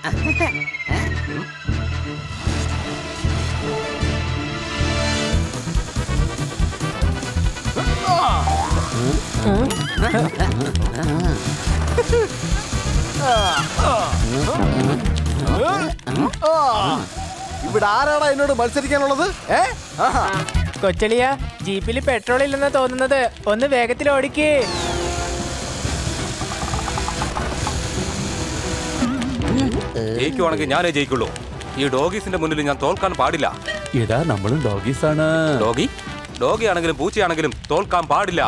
ഇവിടെ ആരാടാ എന്നോട് മത്സരിക്കാനുള്ളത്? കൊച്ചളിയ, ജീപ്പിൽ പെട്രോൾ ഇല്ലെന്നാ തോന്നുന്നത്. ഒന്ന് വേഗത്തിൽ ഓടിക്കേ. ജയിക്കുവാണെങ്കിൽ ഞാനേ ജയിക്കുള്ളൂ. ഈ ഡോഗീസിന്റെ മുന്നിൽ ഞാൻ തോൽക്കാൻ പാടില്ല. ഇടാ, നമ്മളും ഡോഗീസ് ആണ്. ഡോഗി ആണെങ്കിലും പൂച്ചയാണെങ്കിലും തോൽക്കാൻ പാടില്ല.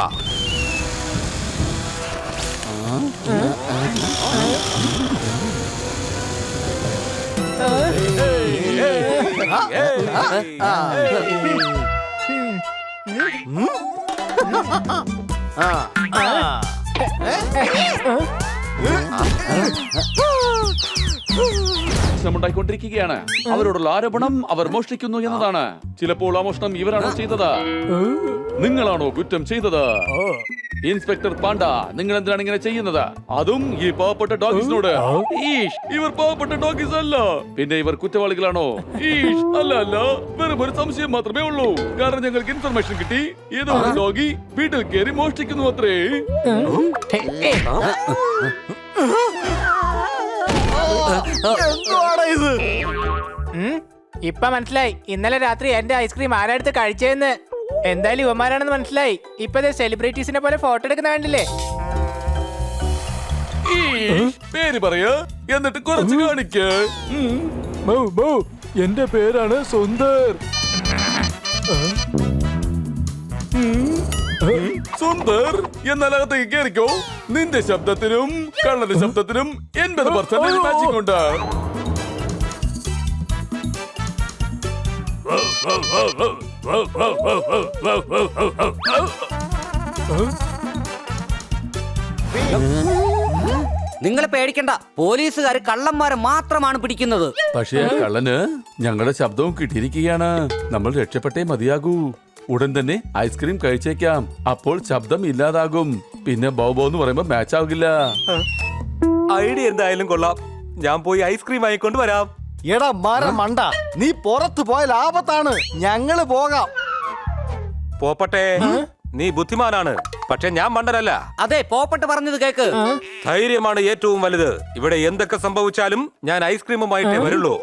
ഉണ്ടായിക്കൊണ്ടിരിക്കുകയാണ്. അവരോടുള്ള ആരോപണം അവർ മോഷ്ടിക്കുന്നു എന്നതാണ്. ചിലപ്പോൾ ആ മോഷണം ഇവരാണോ ചെയ്തത്? നിങ്ങളാണോ കുറ്റം ചെയ്തത്? ഇൻസ്പെക്ടർ പാണ്ഡ, നിങ്ങൾ എന്തിനാണ് ഇങ്ങനെ ചെയ്യുന്നത്? അതും ഈ പാവപ്പെട്ട ഡോഗീസിനോട്. ഇവർ പാവപ്പെട്ട ഡോഗീസ് അല്ല. പിന്നെ ഇവർ കുറ്റവാളികളാണോ? അല്ല അല്ല, വെറും ഒരു സംശയം മാത്രമേ ഉള്ളൂ. കാരണം ഞങ്ങൾക്ക് ഇൻഫർമേഷൻ കിട്ടി, ഏതോ ഒരു ഡോഗി വീട്ടിൽ കയറി മോഷ്ടിക്കുന്നു അത്രേ. ഇപ്പൊ മനസ്സിലായി ഇന്നലെ രാത്രി എന്റെ ഐസ്ക്രീം ആരാടുത്ത് കഴിച്ചതെന്ന്. എന്തായാലും ഇവന്മാരാണെന്ന് മനസ്സിലായി. ഇപ്പത്തെ സെലിബ്രിറ്റീസിനെ പോലെ ഫോട്ടോ എടുക്കുന്ന കണ്ടില്ലേ? പേര് പറയാ, എന്നിട്ട് കുറച്ച് കാണിക്ക്. എന്റെ പേരാണ് സുന്ദർ. സുന്ദർ എന്നാൽ അകത്തേക്ക് കയറിക്കോ. നിന്റെ ശബ്ദത്തിനും കള്ളന്റെ ശബ്ദത്തിനും 80% മാച്ചിങ് ഉണ്ട്. നിങ്ങളെ പേടിക്കണ്ട, പോലീസുകാർ കള്ളന്മാരെ മാത്രമാണ് പിടിക്കുന്നത്. പക്ഷേ കള്ളന് ഞങ്ങളുടെ ശബ്ദവും കിട്ടിയിരിക്കുകയാണ്. നമ്മൾ രക്ഷപ്പെട്ടേ മതിയാകൂ. ഉടൻ തന്നെ ഐസ്ക്രീം കഴിച്ചേക്കാം. അപ്പോൾ ശബ്ദം ഇല്ലാതാകും. പിന്നെ ബോബോ എന്ന് പറയുമ്പോ മാച്ച് ആകില്ല. ഐഡിയ എന്തായാലും കൊള്ളാം. ഞാൻ പോയി ഐസ്ക്രീം വാങ്ങിക്കൊണ്ട് വരാം. എടാ മണ്ട, നീ പുറത്തു പോയാൽ ആപത്താണ്. ഞങ്ങള് പോകാം. പോപ്പട്ടെ, നീ ബുദ്ധിമാനാണ്, പക്ഷെ ഞാൻ മണ്ടനല്ല. അതെ, പോപ്പട്ട് പറഞ്ഞത് കേക്ക്. ധൈര്യമാണ് ഏറ്റവും വലുത്. ഇവിടെ എന്തൊക്കെ സംഭവിച്ചാലും ഞാൻ ഐസ്ക്രീമുമായിട്ടേ വരുള്ളൂ.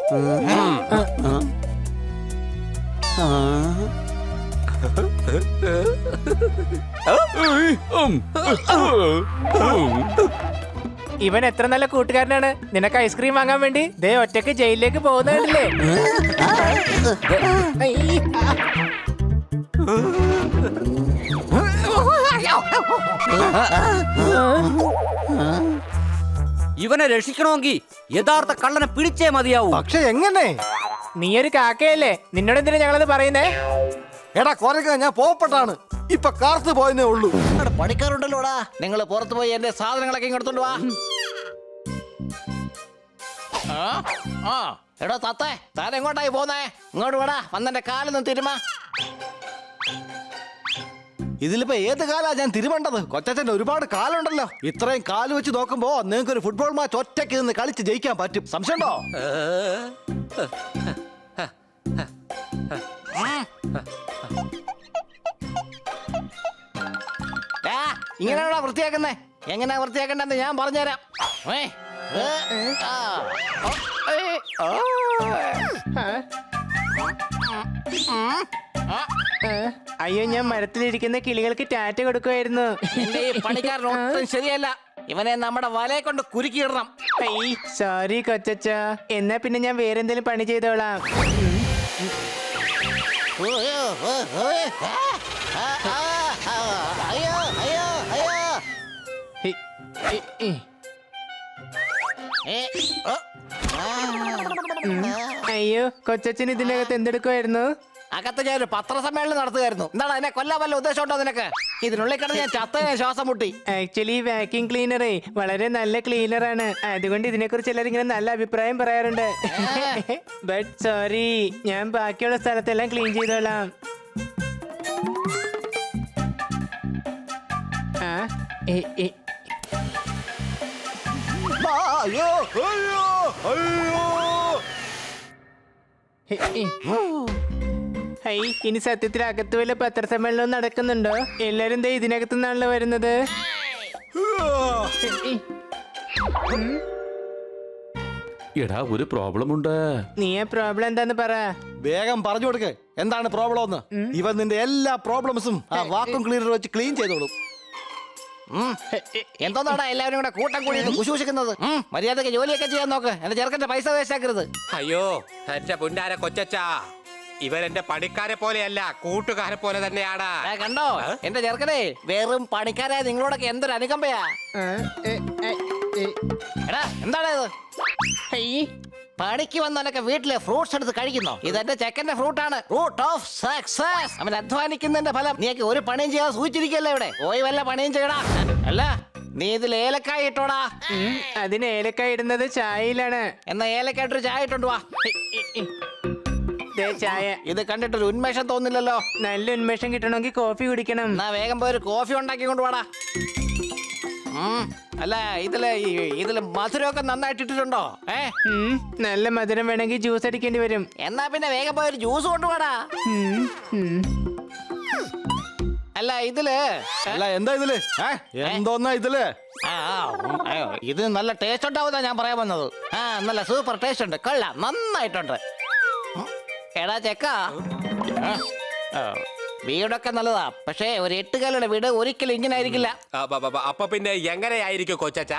ഇവൻ എത്ര നല്ല കൂട്ടുകാരനാണ്. നിനക്ക് ഐസ്ക്രീം വാങ്ങാൻ വേണ്ടി ദേ ഒറ്റക്ക് ജയിലിലേക്ക് പോകുന്നതല്ലേ? ഇവനെ രക്ഷിക്കണമെങ്കിൽ യഥാർത്ഥ കള്ളനെ പിടിച്ചേ മതിയാവൂ. പക്ഷെ എങ്ങനെ? നീ ഒരു കാക്കയല്ലേ, നിന്നോട് എന്തിനാ ഞങ്ങളത് പറയുന്നേ? എടാ കൊരക്ക, ഞാൻ പോപ്പെട്ടാണ്. ഇപ്പൊ കാർത്ത് പോയെന്നേ ഉള്ളൂ. പണിക്കാരുണ്ടല്ലോടാ, നിങ്ങൾ പുറത്തു പോയി എന്റെ സാധനങ്ങളൊക്കെ ഇങ്ങോട്ട് വാ. എടോ തത്തേ, താൻ എങ്ങോട്ടായി പോന്നേ? ഇങ്ങോട്ട് വേടാ, വന്നെന്റെ കാലൊന്നും തിരുമ. ഇതിലിപ്പോ ഏത് കാലാ ഞാൻ തിരുമേണ്ടത്? കൊച്ചച്ഛന്റെ ഒരുപാട് കാലുണ്ടല്ലോ. ഇത്രയും കാല് വെച്ച് നോക്കുമ്പോ നിങ്ങൾക്ക് ഒരു ഫുട്ബോൾ മാച്ച് ഒറ്റയ്ക്ക് നിന്ന് കളിച്ച് ജയിക്കാൻ പറ്റും. സംശയമുണ്ടോ? ഇങ്ങനെയാണോ വൃത്തിയാക്കുന്നേ? എങ്ങനെയാ വൃത്തിയാക്കണ്ടെന്ന് ഞാൻ പറഞ്ഞുതരാം. അയ്യോ, ഞാൻ മരത്തിലിരിക്കുന്ന കിളികൾക്ക് ടാറ്റ കൊടുക്കുമായിരുന്നു. എന്റെ ഈ പണിക്കാരൻ ഒട്ടും ശരിയല്ല. ഇവനെ നമ്മുടെ വലയെ കൊണ്ട് കുരുക്കിയിടണം. സോറി കൊച്ചച്ച, എന്നാ പിന്നെ ഞാൻ വേറെന്തെങ്കിലും പണി ചെയ്തോളാം. അയ്യോ, കൊച്ചച്ഛൻ ഇതിനകത്ത് എന്തെടുക്കുമായിരുന്നു? അകത്ത് ഞാൻ ഒരു പത്രസമ്മേളനം നടത്തുകയായിരുന്നു. എന്താണ് അതിനെ കൊല്ലാൻ വല്ല ഉദ്ദേശം ഉണ്ടോ നിനക്ക്? ഇതിനുള്ളിൽ കിടന്ന് ഞാൻ ചത്ത ശ്വാസം മുട്ടി. ആക്ച്വലി വാക്യൂം ക്ലീനറേ വളരെ നല്ല ക്ലീനറാണ്. അതുകൊണ്ട് ഇതിനെ കുറിച്ച് എല്ലാവരും ഇങ്ങനെ നല്ല അഭിപ്രായം പറയാറുണ്ട്. ബട്ട് സോറി, ഞാൻ ബാക്കിയുള്ള സ്ഥലത്തെല്ലാം ക്ലീൻ ചെയ്തോളാം. അയ്യോ അയ്യോ ഹൈ, ഇനി സത്യത്തിൽ അകത്ത് വല്ല പത്രസമ്മേളനവും നടക്കുന്നുണ്ടോ? എല്ലാരും ദേ ഇതിനകത്തു നിന്നാണല്ലോ വരുന്നത്. എടാ ഒരു പ്രോബ്ലം ഉണ്ട്. നീ ആ പ്രോബ്ലം എന്താന്ന് പറ. വേഗം പറഞ്ഞു കൊടുക്ക് എന്താണ് പ്രോബ്ലം എന്ന്. ഇവൻ നിന്റെ എല്ലാ പ്രോബ്ലംസും ആ വാക്വം ക്ലീനർ വെച്ച് ക്ലീൻ ചെയ്തോളും. എന്തോന്നാടാ എല്ലാവരും കൂടെ കൂട്ടം കൂടി കുശൂഷിക്കുന്നത്? മര്യാദക്ക് ജോലിയൊക്കെ ചെയ്യാൻ നോക്ക്. എന്റെ ചെറുക്കന്റെ പൈസ വേസ്റ്റാക്കരുത്. അയ്യോ എന്റെ പുന്നാര കൊച്ചച്ച, ഇവരെന്റെ പണിക്കാരെ പോലെയല്ല, കൂട്ടുകാരെ പോലെ തന്നെയാണ്. കണ്ടോ എന്റെ ചെറുക്കനെ, വെറും പണിക്കാരായ നിങ്ങളോടൊക്കെ എന്തൊരു അനുകമ്പയാ. എടാ എന്താണ് ഇത്? പണിക്ക് വന്നവനൊക്കെ വീട്ടിലെ ഫ്രൂട്ട്സ് എടുത്ത് കഴിക്കുന്നോ? ഇതെന്റെ ചെക്കന്റെ ഫ്രൂട്ടാണ്, ഫ്രൂട്ട് ഓഫ് സക്സസ്. അവൻ അധ്വാനിക്കുന്നതിന്റെ ഫലം. നീക്ക് ഒരു പണിയും ചെയ്യാതെ സൂചിച്ചിരിക്കല്ലേ ഇവിടെ? പോയി വല്ല പണിയും ചെയ്യടാ. അല്ല നീ ഇതിൽ ഏലക്കായ ഇട്ടോടാ. അതിന് ഏലക്കായ ഇടുന്നത് ചായയിലാണ്. എന്നാ ഏലക്കായ ഇട്ടൊരു ചായ ഇട്ടോണ്ട് വാ. ദേ ചായ. ഇത് കണ്ടിട്ടൊരു ഉന്മേഷം തോന്നില്ലല്ലോ. നല്ല ഉന്മേഷം കിട്ടണമെങ്കിൽ കോഫി കുടിക്കണം. എന്നാ വേഗം പോയി ഒരു കോഫി ഉണ്ടാക്കി കൊണ്ട് വാടാ. അല്ല ഇതില് മധുരമൊക്കെ നന്നായിട്ട് ഇട്ടിട്ടുണ്ടോ? നല്ല മധുരം വേണമെങ്കിൽ ജ്യൂസ് അടിക്കേണ്ടി വരും. എന്നാ പിന്നെ വേഗം പോയി ഒരു ജ്യൂസ് കൊണ്ടുപോടാ. അല്ല അല്ല എന്താ ഇതില്? എന്തോന്നാ ഇതില്? ഇത് നല്ല ടേസ്റ്റ് ഉണ്ടാവുന്ന ഞാൻ പറയാൻ വന്നത്. നല്ല സൂപ്പർ ടേസ്റ്റ് ഉണ്ട്, കൊള്ളാം, നന്നായിട്ടുണ്ട്. എടാ ചെക്ക, വീടൊക്കെ നല്ലതാ, പക്ഷേ ഒരു 8 കാലുടെ വീട് ഒരിക്കലും ഇങ്ങനെ ആയിരിക്കില്ല. അപ്പൊ പിന്നെ എങ്ങനെയായിരിക്കും കൊച്ചച്ച?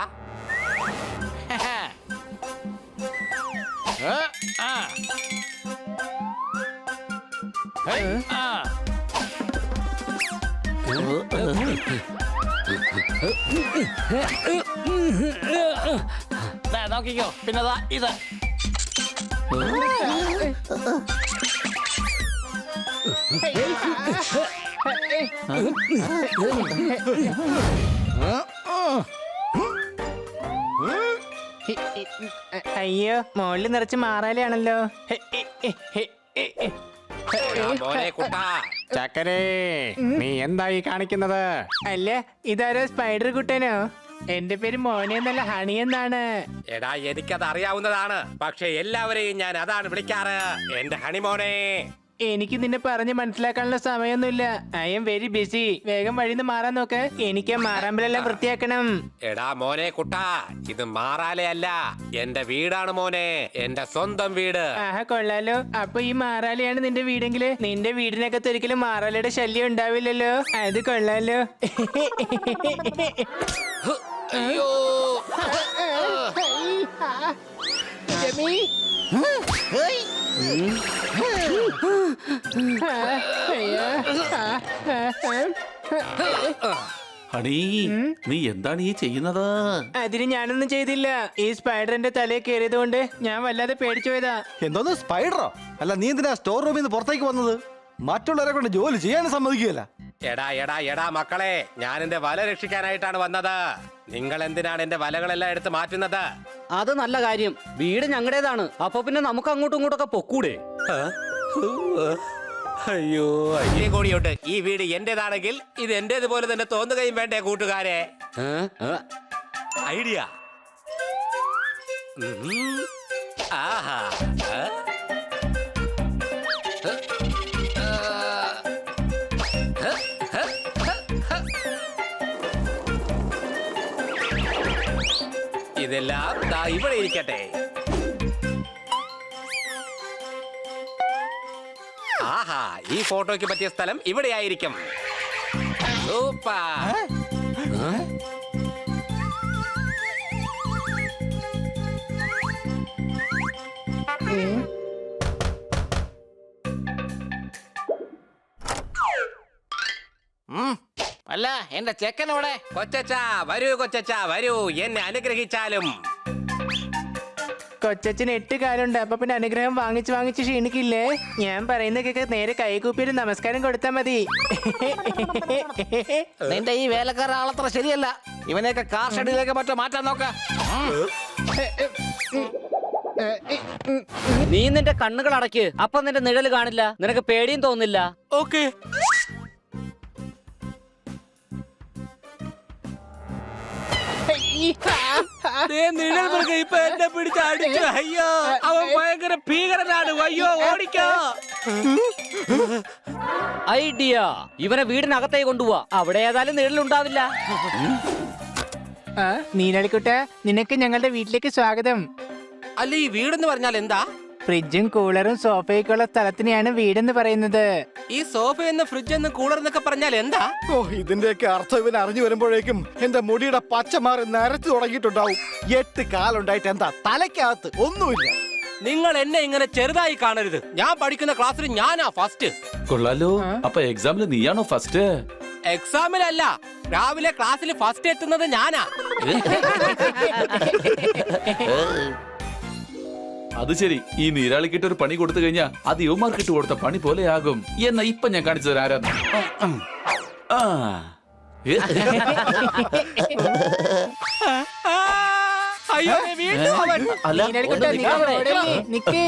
നോക്കിക്കോ, പിന്നെതാ ഇത്. അയ്യോ, മുകളിൽ നിറച്ച് മാറാലാണല്ലോ. ചക്കരേ, നീ എന്തായി കാണിക്കുന്നത്? അല്ല, ഇതാരോ സ്പൈഡർ കുട്ടനോ? എന്റെ പേര് മോനെ എന്നല്ല, ഹണി എന്നാണ്. എടാ എനിക്കത് അറിയാവുന്നതാണ്, പക്ഷെ എല്ലാവരെയും ഞാൻ അതാണ് വിളിക്കാറ്, എന്റെ ഹണിമോനെ. എനിക്ക് നിന്നെ പറഞ്ഞ് മനസ്സിലാക്കാനുള്ള സമയമൊന്നുമില്ല. I am very busy. വേഗം വഴിന്ന് മാറാൻ നോക്ക്. എനിക്ക് മാറാമ്പലെല്ലാം വൃത്തിയാക്കണം. എടാ മോനെ കുട്ടാ, ഇത് മാറാലേ അല്ല, എന്റെ വീടാണ് മോനെ, എന്റെ സ്വന്തം വീട്. ആഹാ, കൊള്ളാലോ. അപ്പൊ ഈ മാറാലയാണ് നിന്റെ വീടെങ്കില് നിന്റെ വീടിനകത്ത് ഒരിക്കലും മാറാലയുടെ ശല്യം ഉണ്ടാവില്ലല്ലോ. അത് കൊള്ളാലോ. അയ്യോ, ഹണി, നീ എന്താണ് ഈ ചെയ്യുന്നത്? അതിന് ഞാനൊന്നും ചെയ്തില്ല. ഈ സ്പൈഡറിന്റെ തലയിൽ കയറിയത് കൊണ്ട് ഞാൻ വല്ലാതെ പേടിച്ചു പോയതാ. എന്തോന്ന് സ്പൈഡറോ? അല്ല നീ എന്തിനാ സ്റ്റോർ റൂമിൽ നിന്ന് പുറത്തേക്ക് വന്നത്? മറ്റുള്ളവരെ കൊണ്ട് ജോലി ചെയ്യാൻ സമ്മതിക്കുകയല്ല. എടാ മക്കളെ, ഞാൻ എന്റെ വല രക്ഷിക്കാനായിട്ടാണ് വന്നത്. നിങ്ങൾ എന്തിനാണ് എന്റെ വലകളെല്ലാം എടുത്ത് മാറ്റുന്നത്? അത് നല്ല കാര്യം. വീട് ഞങ്ങളുടേതാണ്. അപ്പൊ പിന്നെ നമുക്ക് അങ്ങോട്ടും ഇങ്ങോട്ടൊക്കെ പൊക്കൂടെ? അയ്യോ, അയ്യേ കൂടിയുണ്ട്. ഈ വീട് എന്റേതാണെങ്കിൽ ഇത് എന്റേതുപോലെ തന്നെ തോന്നുകയും വേണ്ടേ കൂട്ടുകാരെ? ഐഡിയ. ആഹാ. ഇതെല്ലാം ദാ ഇവിടെ ഇരിക്കട്ടെ. ആഹാ, ഈ ഫോട്ടോയ്ക്ക് പറ്റിയ സ്ഥലം ഇവിടെ ആയിരിക്കും. സൂപ്പർ. അല്ല എന്റെ ചെക്കൻ ഇവിടെ. കൊച്ചച്ചാ വരൂ, കൊച്ചച്ചാ വരൂ, എന്നെ അനുഗ്രഹിച്ചാലും. കൊച്ചച്ഛന് 8 കാലുണ്ട്. അപ്പൊ പിന്നെ അനുഗ്രഹം വാങ്ങിച്ച് ക്ഷീണിക്കില്ലേ? ഞാൻ പറയുന്നതൊക്കെ നേരെ കൈകൂപ്പിയൊരു നമസ്കാരം കൊടുത്താ മതി. നിന്റെ ഈ വേലക്കാരൻ ആളത്ര ശരിയല്ല. ഇവനെയൊക്കെ കാർ ഷെഡിലേക്ക് മറ്റോ മാറ്റാൻ നോക്ക. നീ നിന്റെ കണ്ണുകൾ അടയ്ക്ക്. അപ്പൊ നിന്റെ നിഴല് കാണില്ല, നിനക്ക് പേടിയും തോന്നില്ല. ഓക്കെ. നിഴൽ മൃഗം ഇപ്പൊ എന്നെ പിടിച്ച് അടിച്ചു. അയ്യോ, അവൻ ഭയങ്കര ഭീകരനാണ്. അയ്യോ, ഓടിക്കോ. ഐഡിയ, ഇവനെ വീടിനകത്തേക്ക് കൊണ്ടുപോവാ. അവിടെ ഏതായാലും നിഴലുണ്ടാവില്ല. നീനാളിക്കുട്ട, നിനക്ക് ഞങ്ങളുടെ വീട്ടിലേക്ക് സ്വാഗതം. അല്ല, ഈ വീടെന്ന് പറഞ്ഞാൽ എന്താ? ഫ്രിഡ്ജും കൂളറും സോഫയൊക്കെയുള്ള സ്ഥലത്തിനെയാണ് വീടെന്ന് പറയുന്നത്. ഈ സോഫ എന്ന് ഫ്രിഡ്ജ് എന്ന് കൂളർ എന്നൊക്കെ പറഞ്ഞാൽ എന്താ? ഓ, ഇതിന്റെയൊക്കെ അർത്ഥം ഇവൻ അറിഞ്ഞു വരുമ്പോഴേക്കും എന്റെ മുടിയുടെ പച്ച മാറി നരച്ചു തുടങ്ങിയിട്ടുണ്ടാവും. 8 കാലുണ്ടായിട്ട് എന്താ തലയ്ക്കകത്ത് ഒന്നുമില്ല. നിങ്ങൾ എന്നെ ഇങ്ങനെ ചെറുതായി കാണരുത്. ഞാൻ പഠിക്കുന്ന ക്ലാസ്സിൽ ഞാനാ ഫസ്റ്റ്. കൊള്ളാലോ. അപ്പൊ എക്സാമിൽ നീയാണോ ഫസ്റ്റ്? എക്സാമിലല്ല, രാവിലെ ക്ലാസ്സിൽ ഫസ്റ്റ് എത്തുന്നത് ഞാനാ. അത് ശരി. ഈ നീരാളിക്കിട്ട് ഒരു പണി കൊടുത്തു കഴിഞ്ഞാ അത് യുവമാർക്കിട്ട് കൊടുത്ത പണി പോലെയാകും. എന്നാ ഇപ്പൊ ഞാൻ കാണിച്ചു തരാം ആരാന്ന്. ആ. അയ്യോ, വീണ്ടും അവൻ. അല്ല, നീനാളിക്കുട്ട, ഒന്ന് നിക്ക് നിൽക്കാം. ഓടല്ലേ, നിക്ക്.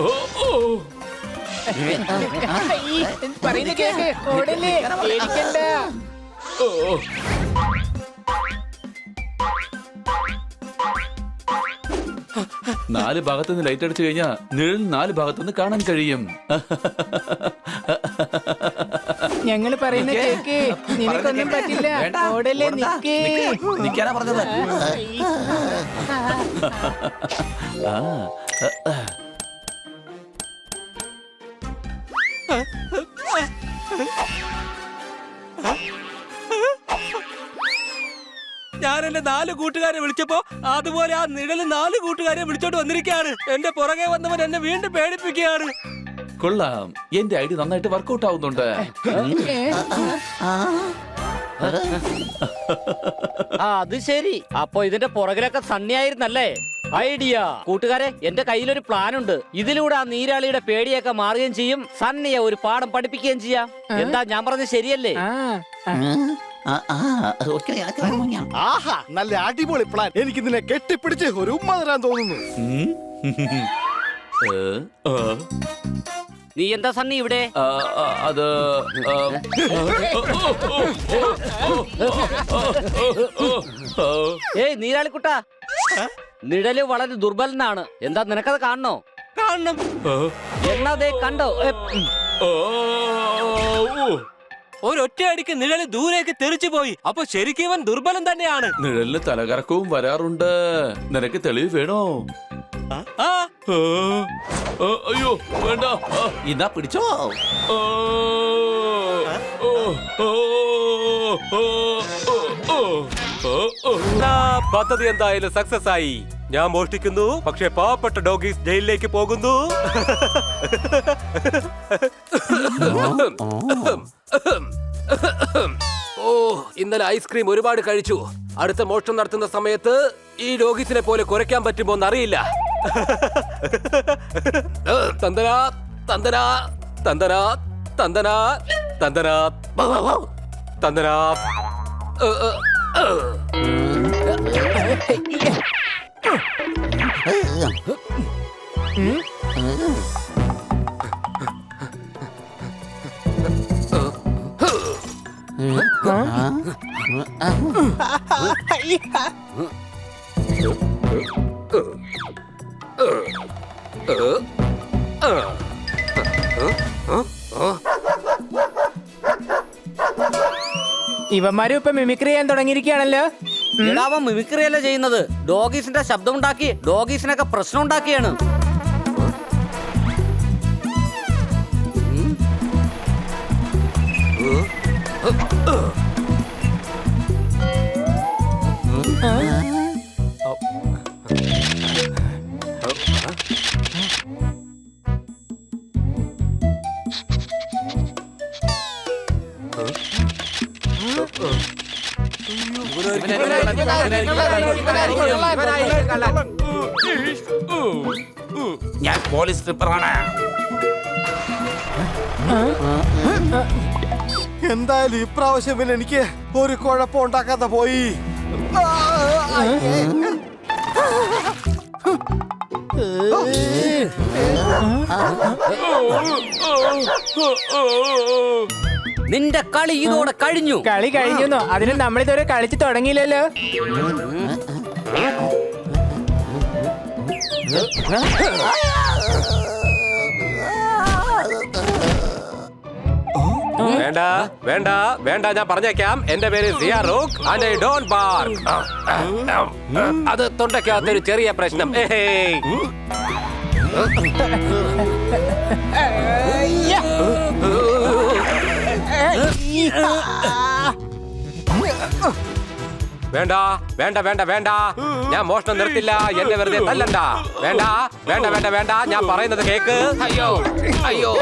ഓ, ഓ. പറയുന്ന കേക്ക്, ഓടല്ലേ, പേടിക്കണ്ട. ഓ. നാല് ഭാഗത്തുനിന്ന് ലൈറ്റ് അടിച്ചു കഴിഞ്ഞാ നിഴൽ 4 ഭാഗത്തുനിന്ന് കാണാൻ കഴിയും. ഞങ്ങള് പറയുന്ന കേക്ക്, നിനക്കൊന്നും പറ്റില്ല. ഓടല്ലേ, നിക്ക്. നിക്കാനാ പറഞ്ഞത്. ആ. ഞാൻ എന്റെ 4 കൂട്ടുകാരെ വിളിച്ചപ്പോ അതുപോലെ ആ നിഴല് 4 കൂട്ടുകാരെ വിളിച്ചോണ്ട് വന്നിരിക്കുകയാണ്. എന്റെ പുറകെ വന്നവൻ എന്നെ വീണ്ടും പേടിപ്പിക്കുകയാണ്. കൊള്ളാം. എന്റെ ഐഡിയ നന്നായിട്ട് വർക്കൗട്ട് ആവുന്നുണ്ട്. അത് ശരി. അപ്പൊ ഇതിന്റെ പുറകിലൊക്കെ സണ്ണിയായിരുന്നല്ലേ? ഐഡിയ. കൂട്ടുകാരെ, എന്റെ കയ്യിലൊരു പ്ലാൻ ഉണ്ട്. ഇതിലൂടെ ആ നീരാളിയുടെ പേടിയൊക്കെ മാറുകയും ചെയ്യും, സണ്ണിയെ ഒരു പാഠം പഠിപ്പിക്കുകയും ചെയ്യാം. എന്താ ഞാൻ പറഞ്ഞത് ശരിയല്ലേ? ആഹാ, നല്ല അടിപൊളി പ്ലാൻ. എനിക്ക് നിന്നെ കെട്ടിപ്പിടിച്ച് ഒരു ഉമ്മ തരാൻ തോന്നുന്നു. നീ എന്താ സണ്ണി ഇവിടെ? അത് ഏയ് നീരാളിക്കുട്ട, നിഴല് വളരെ ദുർബലനാണ്. എന്താ നിനക്കത് കാണണോ? കാണണം. എന്നാ ദേ കണ്ടോ? ഒരൊറ്റയടിക്ക് നിഴല് ദൂരേക്ക് തെറിച്ചു പോയി. അപ്പൊ ശരിക്കും ഇവൻ ദുർബലൻ തന്നെയാണ്. നിഴലിന് തലകറക്കവും വരാറുണ്ട്. നിനക്ക് തെളിവ് വേണോ? ആ, അയ്യോ വേണ്ട. ഇതാ പിടിച്ചോ. പദ്ധതി എന്തായാലും സക്സസ് ആയി. ഞാൻ മോഷ്ടിക്കുന്നു, പക്ഷെ പാവപ്പെട്ട ഡോഗീസ് ജയിലിലേക്ക് പോകുന്നു. ഓ, ഇന്നലെ ഐസ്ക്രീം ഒരുപാട് കഴിച്ചു. അടുത്ത മോഷണം നടത്തുന്ന സമയത്ത് ഈ ഡോഗീസിനെ പോലെ കുരയ്ക്കാൻ പറ്റുമോ എന്നറിയില്ല. തന്തനാ തന്തനാ തന്തനാ തന്തനാ തന്തനാ തന്തനാ. ഇവന്മാരും ഇപ്പൊ മിമിക്രി ചെയ്യാൻ തുടങ്ങിയിരിക്കുകയാണല്ലോ. അവൻ മിമിക്രി അല്ല ചെയ്യുന്നത്, ഡോഗീസിന്റെ ശബ്ദമുണ്ടാക്കി ഡോഗീസിനൊക്കെ പ്രശ്നം ഉണ്ടാക്കിയാണ്. ഞാൻ പോലീസ് സ്ട്രിപ്പറാണ്. എന്തായാലും ഇപ്രാവശ്യം പിന്നെ എനിക്ക് ഒരു കുഴപ്പം ഉണ്ടാക്കാതെ പോയി. നിന്റെ കളി ഇതോടെ കഴിഞ്ഞു. കളി കഴിഞ്ഞു. അതിന് നമ്മളിതുവരെ കളിച്ചു തുടങ്ങിയില്ലല്ലോ. വേണ്ട വേണ്ട വേണ്ട, ഞാൻ പറഞ്ഞേക്കാം. എന്റെ പേര് Siya Rock and I don't bark. അത് തൊണ്ടയ്ക്കകത്തൊരു ചെറിയ പ്രശ്നം. വേണ്ട വേണ്ട വേണ്ട വേണ്ട, ഞാൻ മോഷണം നിർത്തില്ല. എന്നെ വെറുതെ തല്ലണ്ട. വേണ്ട വേണ്ട വേണ്ട വേണ്ട, ഞാൻ പറയുന്നത് കേക്ക്. അയ്യോ അയ്യോ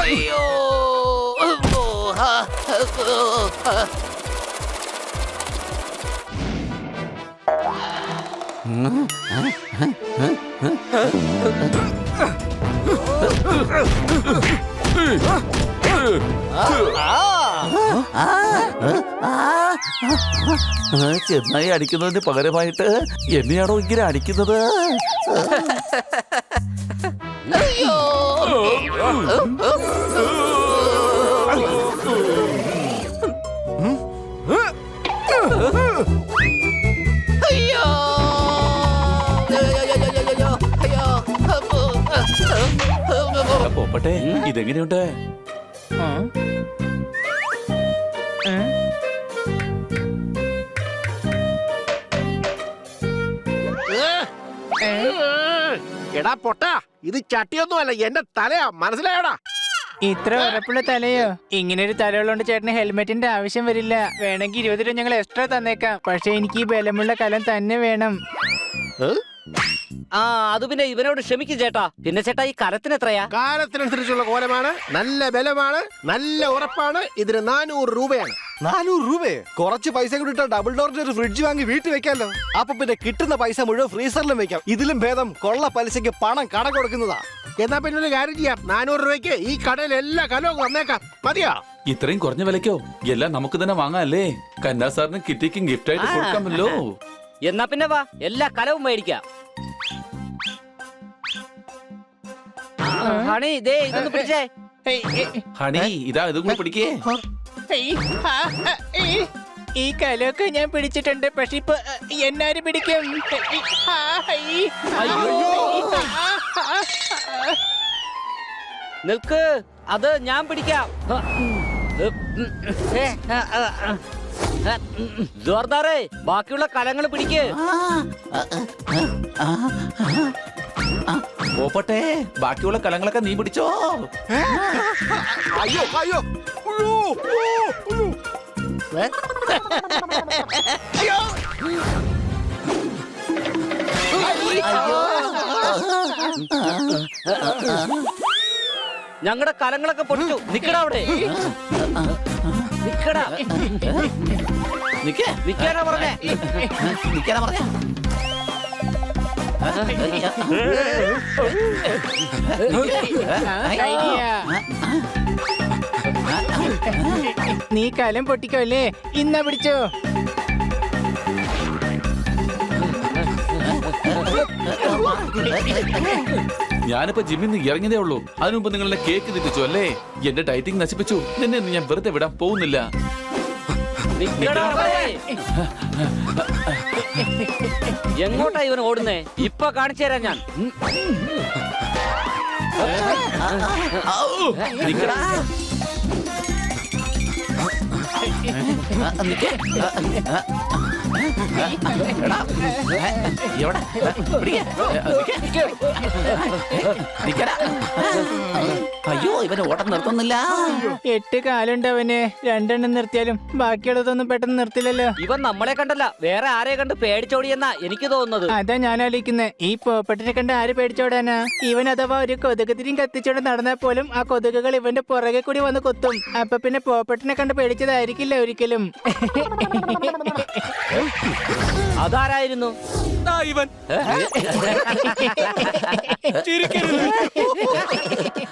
അയ്യോ ചെന്നായി അടിക്കുന്നതിന് പകരമായിട്ട് എന്നെയാണോ ഇങ്ങനെ അടിക്കുന്നത്? പോപ്പട്ടെ, ഇതെങ്ങനെയുണ്ട്? എടാ പൊട്ട, ഇത് ചട്ടിയൊന്നുമല്ല, എന്റെ തലയാ. മനസ്സിലായോടാ? ഇത്ര ഉറപ്പുള്ള തലയോ? ഇങ്ങനെ ഒരു തലയുള്ളതുകൊണ്ട് ചേട്ടന് ഹെൽമെറ്റിന്റെ ആവശ്യം വരില്ല. വേണമെങ്കിൽ 20 രൂപ ഞങ്ങൾ എക്സ്ട്രാ തന്നേക്കാം. പക്ഷെ എനിക്ക് ഈ ബലമുള്ള കലം തന്നെ വേണം. ആ അത് പിന്നെ ഇവനോട് ക്ഷമിക്കും ചേട്ടാ. പിന്നെ ചേട്ടാ, ഈ കരത്തിന് എത്രയാ? കാലത്തിനനുസരിച്ചുള്ള കോലമാണ്, നല്ല ബലമാണ്, നല്ല ഉറപ്പാണ്. ഇതിന് 400 രൂപയാണ്. 400 രൂപയെ? കുറച്ച് പൈസ കൂടി ഇട്ടാ ഡബിൾ ഡോറിന്റെ ഒരു ഫ്രിഡ്ജ് വാങ്ങി വീട്ടിൽ വെക്കാമല്ലോ. അപ്പൊ പിന്നെ കിട്ടുന്ന പൈസ മുഴുവൻ ഫ്രീസറിലും വെക്കാം. ഇതിലും ഭേദം കൊള്ള പലിശയ്ക്ക് പണം കട കൊടുക്കുന്നതാ. എന്നാ പിന്നെ ഒരു കാര്യം ചെയ്യാം, 400 രൂപയ്ക്ക് ഈ കടയിൽ എല്ലാ കലവും വന്നേക്കാം. മതിയോ? ഇത്രയും കുറഞ്ഞ വിലക്കോ? എല്ലാം നമുക്ക് തന്നെ വാങ്ങാല്ലേ? കന്നാ സാറിന് കിറ്റിക്കും ഗിഫ്റ്റ് ആയിട്ട് കൊടുക്കാമല്ലോ. എന്നാ പിന്നെ വാ, എല്ലാ കലവും മേടിക്കാം. ഹണി, ദേ ഇതൊന്ന് പിടിച്ചേ. ഹണി, ഇതാ ഇതും കൂടെ പിടിക്കേ. ഈ കലമൊക്കെ ഞാൻ പിടിച്ചിട്ടുണ്ട്. പക്ഷെ ഇപ്പൊ എന്നാരും പിടിക്കും? നിൽക്ക്, അത് ഞാൻ പിടിക്കാം. ജോർദാറേ, ബാക്കിയുള്ള കലങ്ങൾ പിടിക്ക്. പോപ്പട്ടെ, ബാക്കിയുള്ള കലങ്ങളൊക്കെ നീ പിടിച്ചോ. അയ്യോ അയ്യോ ഞങ്ങളുടെ കലങ്ങളൊക്കെ പൊട്ടിച്ചു. നിക്കടാ അവിടെ, നിക്കടാ. നിക്കാനാ പറഞ്ഞേ. നിക്കാനാ പറഞ്ഞേ. നീ കലം പൊട്ടിക്കോ അല്ലേ? ഇന്നാ പിടിച്ചോ. ഞാനിപ്പോ ജിമ്മിൽ നിന്ന് ഇറങ്ങിയതേ ഉള്ളൂ. അതിനു മുമ്പ് നിങ്ങളുടെ കേക്ക് തെറ്റിച്ചു അല്ലേ? എന്റെ ഡയറ്റിംഗ് നശിപ്പിച്ചു. നിന്നെ ഞാൻ വെറുതെ വിടാൻ പോകുന്നില്ല. നിക്കടാ അവിടെ. എങ്ങോട്ടാ ഇവൻ ഓടുന്നേ? ഇപ്പൊ കാണിച്ചു തരാം ഞാൻ. നിക്കടാ. അയ്യോ, ഇവന് ഓട്ടം നിർത്തുന്നില്ല. 8 കാലുണ്ടവന്. 2 എണ്ണം നിർത്തിയാലും ബാക്കിയുള്ളതൊന്നും പെട്ടെന്ന് നിർത്തില്ലല്ലോ. ഇവൻ നമ്മളെ കണ്ടല്ല, വേറെ ആരെ കണ്ട് പേടിച്ചോടിയെന്നാ എനിക്ക് തോന്നുന്നത്. അതാ ഞാൻ ആലോചിക്കുന്നത്. ഈ പോപ്പട്ടിനെ കണ്ട് ആര് പേടിച്ചോടാനാ? ഇവൻ അഥവാ ഒരു കൊതുകത്തിരിയും കത്തിച്ചോണ്ട് നടന്നാൽ പോലും ആ കൊതുകുകൾ ഇവന്റെ പുറകെ കൂടി വന്ന് കൊത്തും. അപ്പൊ പിന്നെ പോപ്പട്ടിനെ കണ്ട് പേടിച്ചതായിരിക്കില്ല ഒരിക്കലും. അതാരായിരുന്നു? ഇവൻ ചിരിക്കരുത്.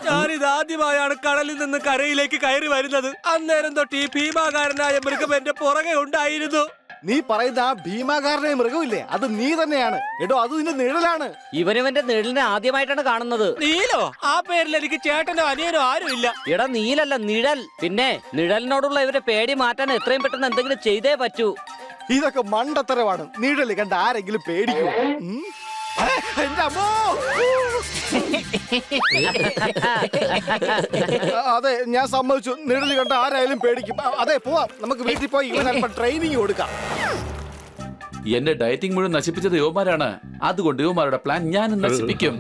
ഞാനിത് ആദ്യമായാണ് കടലിൽ നിന്ന് കരയിലേക്ക് കയറി വരുന്നത്. അന്നേരം തൊട്ട് ഈ ഭീമാകാരനായ മൃഗം എന്റെ പുറകെ ഉണ്ടായിരുന്നു. നീ പറയുന്ന ആ ഭീമാകാരനെ മൃഗമില്ലേ അത് നീ തന്നെയാണ്. എടോ അത് നിന്റെ നിഴലാണ്. ഇവനിവന്റെ നിഴലിനെ ആദ്യമായിട്ടാണ് കാണുന്നത്. നീലോ? ആ പേരിൽ എനിക്ക് ചേട്ടനോ അനിയനോ ആരും ഇല്ല. എടാ നീലല്ല, നിഴൽ. പിന്നെ നിഴലിനോടുള്ള ഇവരുടെ പേടി മാറ്റാൻ എത്രയും പെട്ടെന്ന് എന്തെങ്കിലും ചെയ്തേ പറ്റൂ. ഇതൊക്കെ മണ്ടത്തരമാണ്. നിഴല് കണ്ട ആരെങ്കിലും പേടിക്കും? എന്റെ അമ്മോ! അതെ ഞാൻ സമ്മതിച്ചു. നിഴല് കണ്ട ആരായാലും പേടിക്കും. അതെ പോവാം, നമുക്ക് വീട്ടിൽ പോയി ഇവൻ അല്പം ട്രെയിനിങ് കൊടുക്കാം. എന്റെ ഡയറ്റിംഗ് മുഴുവൻ നശിപ്പിച്ചത് യുവമാരാണ്. അതുകൊണ്ട് യുവമാരുടെ പ്ലാൻ ഞാൻ നശിപ്പിക്കും.